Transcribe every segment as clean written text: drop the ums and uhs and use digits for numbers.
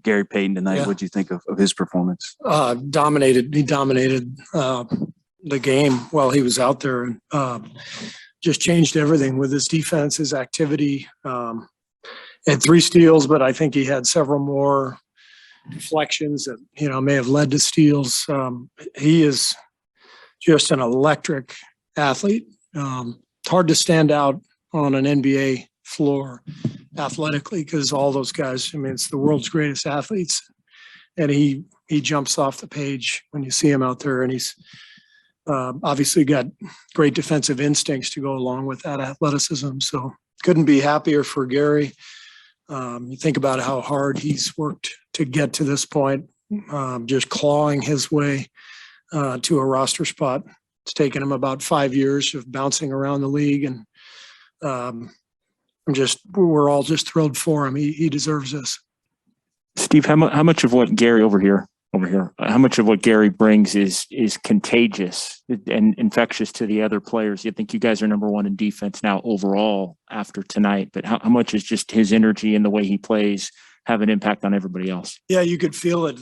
Gary Payton tonight. Yeah. What do you think of his performance? Dominated. He dominated the game while he was out there, and just changed everything with his defense, his activity. Had 3 steals, but I think he had several more deflections that may have led to steals. He is just an electric athlete. It's hard to stand out on an NBA floor athletically because all those guys, it's the world's greatest athletes, and he jumps off the page when you see him out there, and he's obviously got great defensive instincts to go along with that athleticism. So couldn't be happier for Gary. You think about how hard he's worked to get to this point, just clawing his way to a roster spot. It's taken him about 5 years of bouncing around the league, and we're all just thrilled for him. He deserves this. Steve, how much of what Gary over here, how much of what Gary brings is contagious and infectious to the other players? You think you guys are number 1 in defense now overall after tonight, but how much is just his energy and the way he plays have an impact on everybody else? Yeah, you could feel it.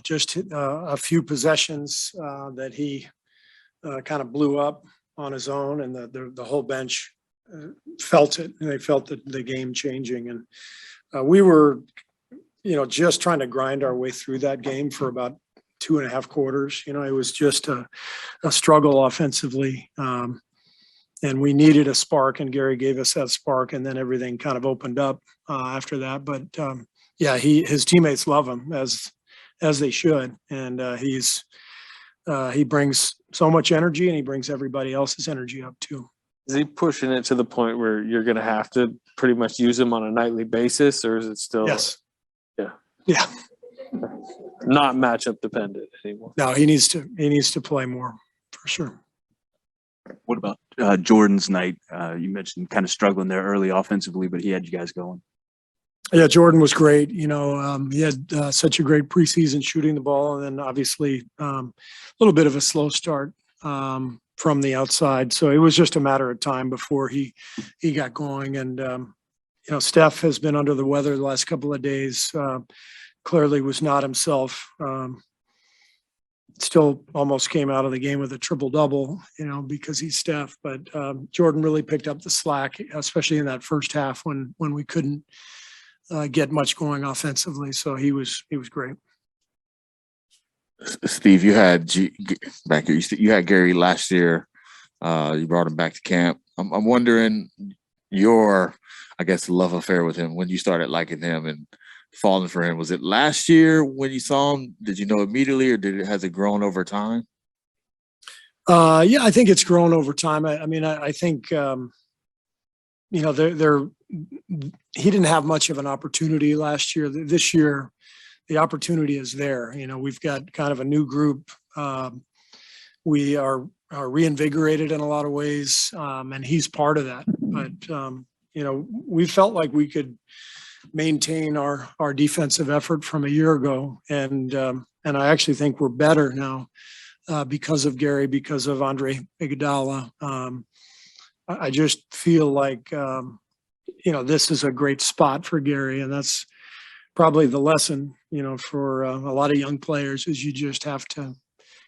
Just a few possessions that he kind of blew up on his own, and the whole bench felt it, and they felt the game changing. And we were, just trying to grind our way through that game for about 2.5 quarters. It was just a struggle offensively. And we needed a spark, and Gary gave us that spark, and then everything kind of opened up after that. But his teammates love him as they should, and he brings so much energy, and he brings everybody else's energy up too. Is he pushing it to the point where you're going to have to pretty much use him on a nightly basis, or is it still? Yes. Yeah. Not matchup dependent anymore. No, he needs to play more for sure. What about Jordan's night? You mentioned kind of struggling there early offensively, but he had you guys going. Yeah, Jordan was great. He had such a great preseason shooting the ball, and then obviously a little bit of a slow start from the outside. So it was just a matter of time before he got going. And Steph has been under the weather the last couple of days. Clearly was not himself. Still almost came out of the game with a triple-double, because he's Steph. But Jordan really picked up the slack, especially in that first half when we couldn't get much going offensively. So he was great. Steve, you had back here. You had Gary last year. You brought him back to camp. I'm wondering your, I guess, love affair with him when you started liking him and falling for him. Was it last year when you saw him? Did you know immediately, or has it grown over time? Yeah, I think it's grown over time. I think he didn't have much of an opportunity last year. This year, the opportunity is there. We've got kind of a new group. We are reinvigorated in a lot of ways, and he's part of that. But we felt like we could maintain our defensive effort from a year ago, and I actually think we're better now because of Gary, because of Andre Iguodala. I just feel like this is a great spot for Gary, and that's probably the lesson for a lot of young players is you just have to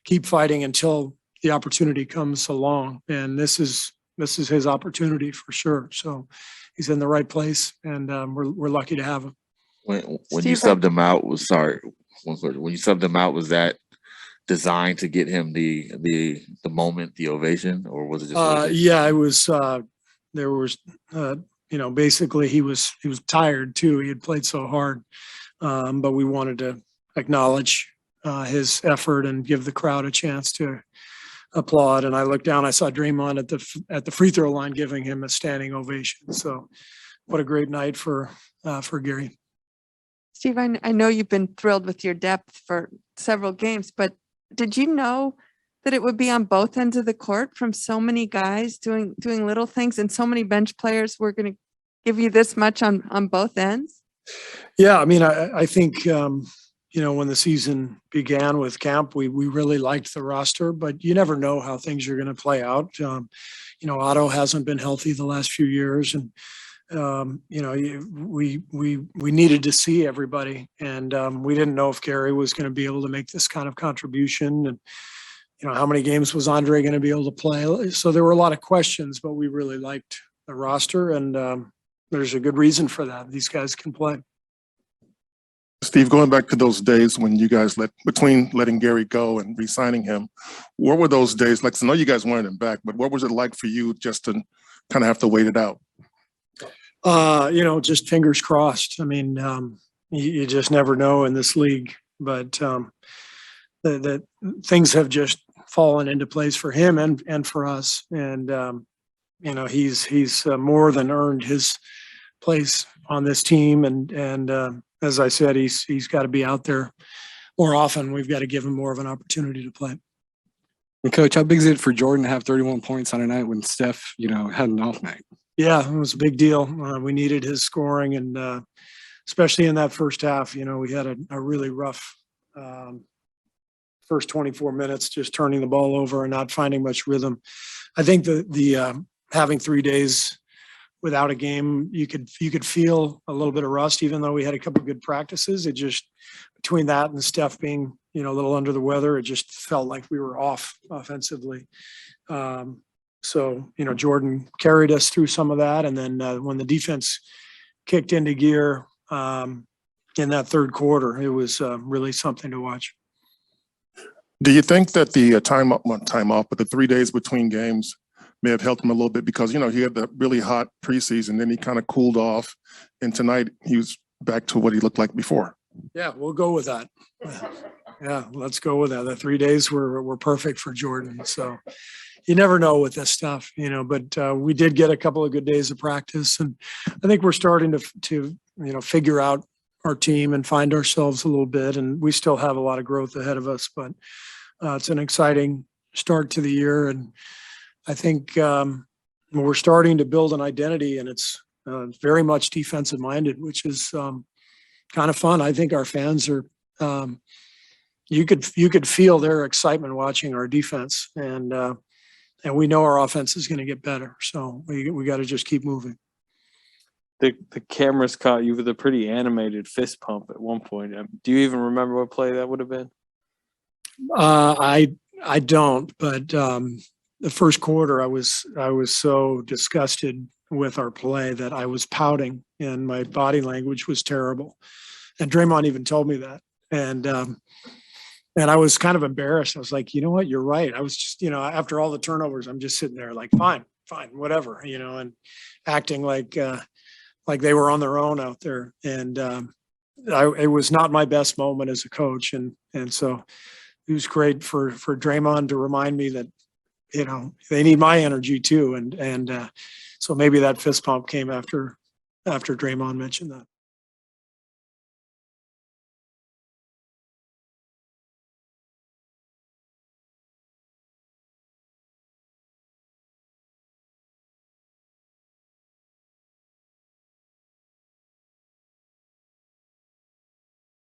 keep fighting until the opportunity comes along, and this is his opportunity for sure. So he's in the right place, and we're lucky to have him. When you subbed him out, when you subbed him out, was that designed to get him the moment, the ovation, or was it just? Yeah, it was. There was, basically he was tired too. He had played so hard, but we wanted to acknowledge his effort and give the crowd a chance to applaud. And I looked down, I saw Draymond at the free throw line giving him a standing ovation. So what a great night for Gary. Steve, I know you've been thrilled with your depth for several games, but did you know that it would be on both ends of the court from so many guys doing little things, and so many bench players were going to give you this much on both ends? Yeah, I think when the season began with camp, we really liked the roster, but you never know how things are going to play out. Otto hasn't been healthy the last few years, and we needed to see everybody, and we didn't know if Gary was going to be able to make this kind of contribution, and how many games was Andre going to be able to play. So there were a lot of questions, but we really liked the roster, and there's a good reason for that. These guys can play. Steve, going back to those days when you guys between letting Gary go and re-signing him, what were those days like? I know you guys wanted him back, but what was it like for you just to kind of have to wait it out? Just fingers crossed. I mean, you just never know in this league, but that things have just fallen into place for him and for us. And, he's more than earned his place on this team. And as I said, he's got to be out there more often. We've got to give him more of an opportunity to play. And Coach, how big is it for Jordan to have 31 points on a night when Steph, had an off night? Yeah, it was a big deal. We needed his scoring, and especially in that first half, we had a really rough first 24 minutes, just turning the ball over and not finding much rhythm. I think the having 3 days without a game, you could feel a little bit of rust, even though we had a couple of good practices. It just, between that and Steph being, a little under the weather, it just felt like we were off offensively. So, Jordan carried us through some of that. And then when the defense kicked into gear in that third quarter, it was really something to watch. Do you think that the time off, but the 3 days between games may have helped him a little bit because, he had the really hot preseason, then he kind of cooled off, and tonight he was back to what he looked like before? Yeah, we'll go with that. Yeah, let's go with that. The 3 days were perfect for Jordan. So you never know with this stuff, but we did get a couple of good days of practice, and I think we're starting to figure out our team and find ourselves a little bit, and we still have a lot of growth ahead of us, but it's an exciting start to the year. And I think we're starting to build an identity, and it's very much defensive minded, which is kind of fun. I think our fans are, you could feel their excitement watching our defense, and we know our offense is going to get better. So we got to just keep moving. The cameras caught you with a pretty animated fist pump at one point. Do you even remember what play that would have been? I don't, but the first quarter I was so disgusted with our play that I was pouting, and my body language was terrible. And Draymond even told me that. And I was kind of embarrassed. I was like, you know what, you're right. I was just, after all the turnovers, I'm just sitting there like, fine, whatever, and acting like they were on their own out there. And it was not my best moment as a coach. And so it was great for Draymond to remind me that, they need my energy too. And so maybe that fist pump came after Draymond mentioned that.